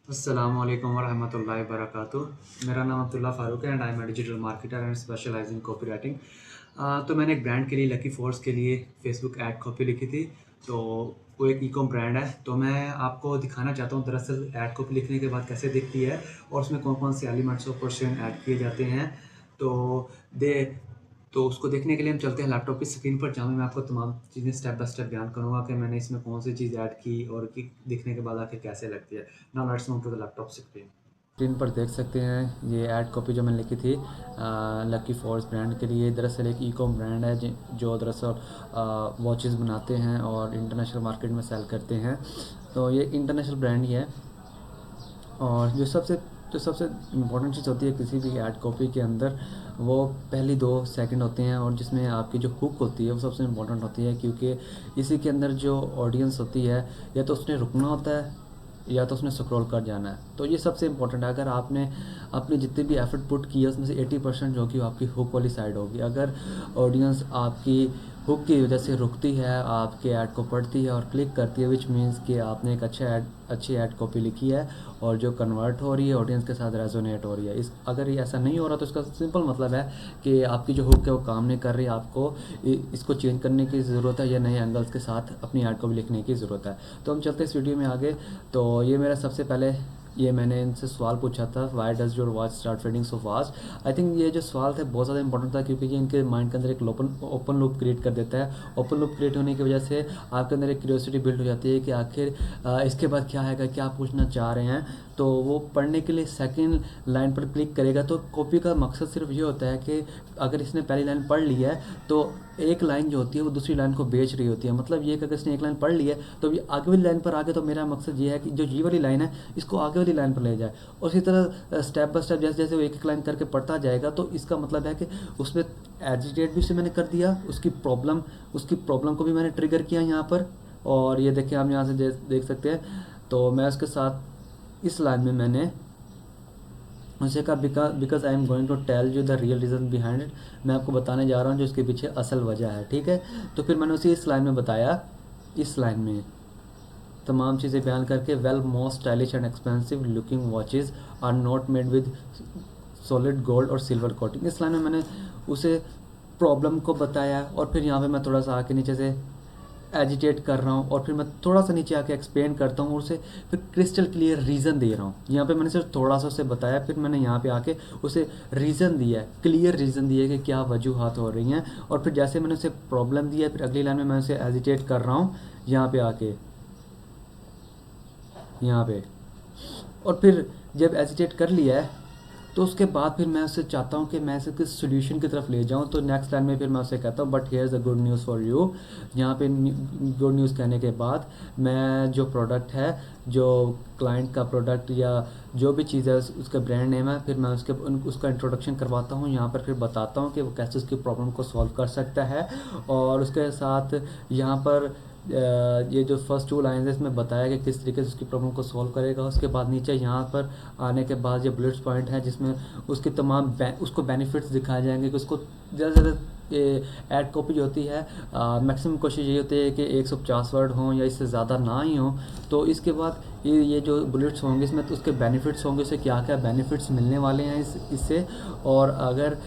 अस्सलामुअलैकुम वरहमतुल्लाहि वबरकातुह। मेरा नाम अब्दुल्ला फ़ारूक है and I am a digital marketer and specialize in copywriting. तो मैंने एक ब्रांड के लिए लकी फ़ोर्स के लिए फेसबुक ऐड कॉपी लिखी थी। तो वो एक ई-कॉम ब्रांड है। तो मैं आपको दिखाना चाहता हूँ दरअसल ऐड कॉपी लिखने के बाद कैसे दिखती है और उसमें कौन-कौन से एलिमेंट्स और पर्सन ऐड किए जाते हैं। तो दे तो उसको देखने के लिए हम चलते हैं लैपटॉप की स्क्रीन पर, जहाँ मैं आपको तमाम चीज़ें स्टेप बाय स्टेप बयान करूँगा कि मैंने इसमें कौन सी चीज़ ऐड की और कि दिखने के बाद आखिर कैसे लगती है। Now let's move to the laptop screen. Screen पर देख सकते हैं ये ऐड कॉपी जो मैंने लिखी थी लकी फॉर्स ब्रांड के लिए। दरअसल एक ई कॉम ब्रांड है जो दरअसल वॉचेस बनाते हैं और इंटरनेशनल मार्केट में सेल करते हैं। तो ये इंटरनेशनल ब्रांड ही है। और जो सबसे इम्पोर्टेंट चीज़ होती है किसी भी ऐड कॉपी के अंदर, वो पहली 2 सेकंड होते हैं और जिसमें आपकी जो हुक होती है वो सबसे इम्पोर्टेंट होती है, क्योंकि इसी के अंदर जो ऑडियंस होती है या तो उसने रुकना होता है या तो उसने स्क्रॉल कर जाना है। तो ये सबसे इम्पोर्टेंट है। अगर आपने अपनी जितनी भी एफर्ट पुट की है उसमें से 80% जो कि आपकी हुक वाली साइड होगी। अगर ऑडियंस आपकी हुक की वजह से रुकती है, आपके ऐड को पढ़ती है और क्लिक करती है, विच मीन्स कि आपने एक अच्छी ऐड कॉपी लिखी है और जो कन्वर्ट हो रही है ऑडियंस के साथ रेजोनेट हो रही है। इस अगर ये ऐसा नहीं हो रहा तो इसका सिंपल मतलब है कि आपकी जो हुक है वो काम नहीं कर रही। आपको इसको चेंज करने की ज़रूरत है या नए एंगल्स के साथ अपनी ऐड को भी लिखने की ज़रूरत है। तो हम चलते हैं इस वीडियो में आगे। तो ये मेरा सबसे पहले ये मैंने इनसे सवाल पूछा था, why does your watch start fading so fast. I think ये जो सवाल थे बहुत ज़्यादा इंपॉर्टेंट था, क्योंकि ये इनके माइंड के अंदर एक ओपन लूप क्रिएट कर देता है। ओपन लूप क्रिएट होने की वजह से आपके अंदर एक क्यूरियोसिटी बिल्ड हो जाती है कि आखिर इसके बाद क्या आएगा, क्या पूछना चाह रहे हैं। तो वो पढ़ने के लिए सेकेंड लाइन पर क्लिक करेगा। तो कॉपी का मकसद सिर्फ ये होता है कि अगर इसने पहली लाइन पढ़ ली है तो एक लाइन जो होती है वो दूसरी लाइन को बेच रही होती है। मतलब ये कि अगर इसने एक लाइन पढ़ ली है तो ये आगे वाली लाइन पर आगे, तो मेरा मकसद ये है कि जो ये वाली लाइन है इसको आगे वाली लाइन पर ले जाए। और इसी तरह स्टेप बाय स्टेप जैसे जैसे वो एक एक लाइन करके पढ़ता जाएगा, तो इसका मतलब है कि उसमें एजिटेट भी उसे मैंने कर दिया, उसकी प्रॉब्लम को भी मैंने ट्रिगर किया यहाँ पर। और ये देखिए आप यहाँ से देख सकते हैं। तो मैं उसके साथ इस लाइन में मैंने उनसे कहा because I am going to tell you the real reason behind it. मैं आपको बताने जा रहा हूँ जो इसके पीछे असल वजह है, ठीक है। तो फिर मैंने उसी इस लाइन में बताया, इस लाइन में तमाम चीज़ें बयान करके, well most stylish and expensive looking watches are not made with solid gold और सिल्वर कोटिंग। इस लाइन में मैंने उसे प्रॉब्लम को बताया और फिर यहाँ पे मैं थोड़ा सा आके नीचे से एजिटेट कर रहा हूँ और फिर मैं थोड़ा सा नीचे आके एक्सप्लेन करता हूँ और उसे फिर क्रिस्टल क्लियर रीज़न दे रहा हूँ। यहाँ पे मैंने सिर्फ थोड़ा सा उसे बताया, फिर मैंने यहाँ पे आके उसे रीज़न दिया है, क्लियर रीज़न दिया है कि क्या वजूहत हो रही हैं। और फिर जैसे मैंने उसे प्रॉब्लम दिया, फिर अगली लाइन में मैं उसे एजिटेट कर रहा हूँ यहाँ पे आके, यहाँ पे। और फिर जब एजिटेट कर लिया है तो उसके बाद फिर मैं उससे चाहता हूँ कि मैं इसे किस सोल्यूशन की तरफ ले जाऊँ। तो नेक्स्ट लाइन में फिर मैं उससे कहता हूँ but here the good news for you. यहाँ पे गुड न्यूज़ कहने के बाद मैं जो प्रोडक्ट है, जो क्लाइंट का प्रोडक्ट या जो भी चीज़ है उसका ब्रांड नेम है, फिर मैं उसका इंट्रोडक्शन करवाता हूँ। यहाँ पर फिर बताता हूँ कि वो कैसे उसकी प्रॉब्लम को सॉल्व कर सकता है। और उसके साथ यहाँ पर ये जो फर्स्ट 2 लाइन है इसमें बताया कि किस तरीके से उसकी प्रॉब्लम को सॉल्व करेगा। उसके बाद नीचे यहाँ पर आने के बाद ये बुलेट्स पॉइंट है जिसमें उसके तमाम उसको बेनिफिट्स दिखाए जाएंगे कि उसको ज़्यादा से ज़्यादा ये ऐड कॉपी जो होती है मैक्सिमम कोशिश यही होती है कि 150 वर्ड हों या इससे ज़्यादा ना ही हों। तो इसके बाद ये जो बुलेट्स होंगे इसमें तो उसके बेनिफिट्स होंगे, उसे क्या क्या बेनिफिट्स मिलने वाले हैं इससे। और अगर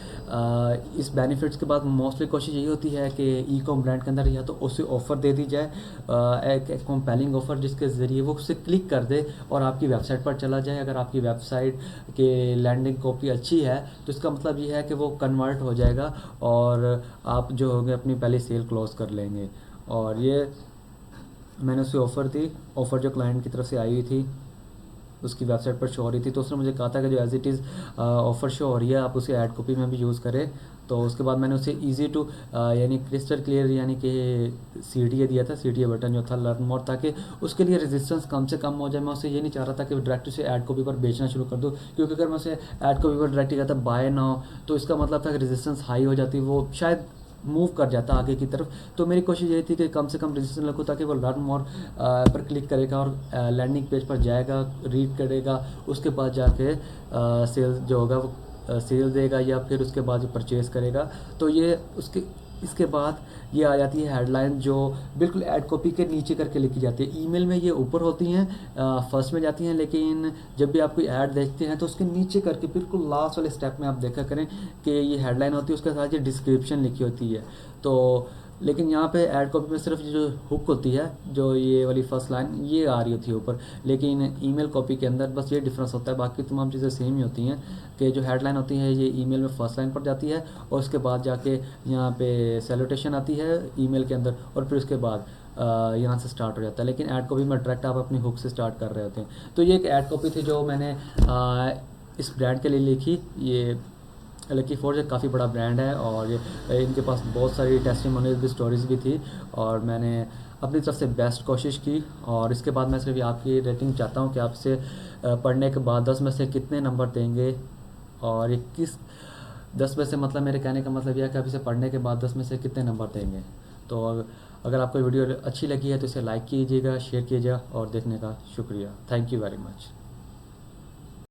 इस बेनिफिट्स के बाद मोस्टली कोशिश यही होती है कि ई कॉम ब्रांड के अंदर या तो उसे ऑफ़र दे दी जाए, एक कंपेलिंग ऑफ़र जिसके ज़रिए वो उसे क्लिक कर दे और आपकी वेबसाइट पर चला जाए। अगर आपकी वेबसाइट के लैंडिंग कॉपी अच्छी है तो इसका मतलब ये है कि वो कन्वर्ट हो जाएगा और आप जो होंगे अपनी पहली सेल क्लोज कर लेंगे। और ये मैंने उसे ऑफ़र दी, ऑफ़र जो क्लाइंट की तरफ से आई हुई थी उसकी वेबसाइट पर शो हो रही थी। तो उसने मुझे कहा था कि जो as it is offer show हो रही है आप उसे ऐड कॉपी में भी यूज़ करें। तो उसके बाद मैंने उसे ईजी टू यानी क्रिस्टल क्लियर यानी कि CTA दिया था, CTA बटन जो था लर्न मोर, ताकि उसके लिए रेजिस्टेंस कम से कम हो जाए। मैं उसे ये नहीं चाह रहा था कि डायरेक्ट उसे ऐड कॉपी पर बेचना शुरू कर दूँ, क्योंकि अगर मैं उसे ऐड कॉपी पर डायरेक्ट कहता बाय ना हो तो इसका मतलब था कि रेजिस्टेंस हाई हो जाती, वो शायद मूव कर जाता आगे की तरफ। तो मेरी कोशिश यही थी कि कम से कम रजिस्ट्रेशन रखूँ ताकि वो लर्न मोर पर क्लिक करेगा और लैंडिंग पेज पर जाएगा, रीड करेगा, उसके बाद जाके सेल्स जो होगा वो सेल देगा या फिर उसके बाद परचेज़ करेगा। तो ये उसकी इसके बाद ये आ जाती है हेडलाइन, जो बिल्कुल ऐड कॉपी के नीचे करके लिखी जाती है। ईमेल में ये ऊपर होती हैं, फर्स्ट में जाती हैं, लेकिन जब भी आप कोई ऐड देखते हैं तो उसके नीचे करके बिल्कुल लास्ट वाले स्टेप में आप देखा करें कि ये हेडलाइन होती है, उसके साथ ये डिस्क्रिप्शन लिखी होती है। तो लेकिन यहाँ पे ऐड कॉपी में सिर्फ जो हुक होती है, जो ये वाली फर्स्ट लाइन ये आ रही होती है ऊपर, लेकिन ईमेल कॉपी के अंदर बस ये डिफरेंस होता है, बाकी तमाम चीज़ें सेम ही होती हैं कि जो हेडलाइन होती है ये ईमेल में फर्स्ट लाइन पर जाती है, और उसके बाद जाके यहाँ पे सैल्यूटेशन आती है ईमेल के अंदर, और फिर उसके बाद यहाँ से स्टार्ट हो जाता है। लेकिन ऐड कॉपी में डायरेक्ट आप अपनी हुक से स्टार्ट कर रहे होते हैं। तो ये एक ऐड कॉपी थी जो मैंने इस ब्रांड के लिए लिखी। ये लकी फोर्स एक काफ़ी बड़ा ब्रांड है, और ये इनके पास बहुत सारी टेस्टिमोनियल भी, स्टोरीज़ भी थी, और मैंने अपनी तरफ से बेस्ट कोशिश की। और इसके बाद मैं सिर्फ आपकी रेटिंग चाहता हूँ कि आपसे पढ़ने के बाद 10 में से कितने नंबर देंगे, और ये किस 10 में से, मतलब मेरे कहने का मतलब यह है कि आप इसे पढ़ने के बाद 10 में से कितने नंबर देंगे। तो अगर आपको वीडियो अच्छी लगी है तो इसे लाइक कीजिएगा, शेयर कीजिएगा, और देखने का शुक्रिया। Thank you very much.